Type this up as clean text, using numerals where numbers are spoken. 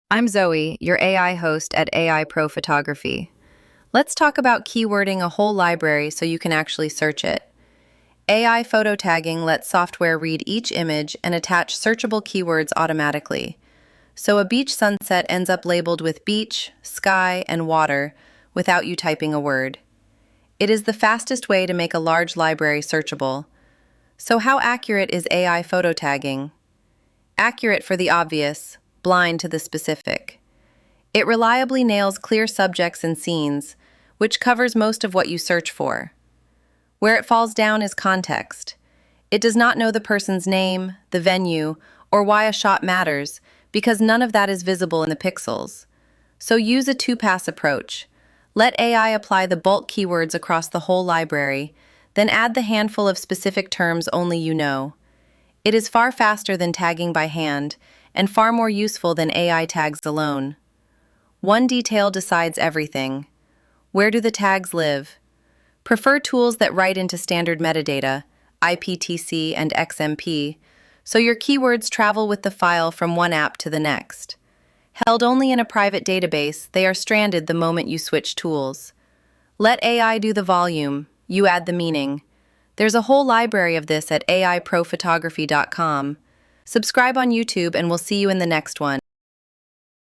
I'm Zoe, your AI host at AI Pro Photography. Let's talk about keywording a whole library so you can actually search it. AI photo tagging lets software read each image and attach searchable keywords automatically. So a beach sunset ends up labeled with beach, sky, and water without you typing a word. It is the fastest way to make a large library searchable. So how accurate is AI photo tagging? Accurate for the obvious, blind to the specific. It reliably nails clear subjects and scenes, which covers most of what you search for. Where it falls down is context. It does not know the person's name, the venue, or why a shot matters, because none of that is visible in the pixels. So use a two-pass approach. Let AI apply the bulk keywords across the whole library, then add the handful of specific terms only you know. It is far faster than tagging by hand, and far more useful than AI tags alone. One detail decides everything. Where do the tags live? Prefer tools that write into standard metadata, IPTC and XMP, so your keywords travel with the file from one app to the next. Held only in a private database, they are stranded the moment you switch tools. Let AI do the volume, you add the meaning. There's a whole library of this at AIProphotography.com. Subscribe on YouTube and we'll see you in the next one.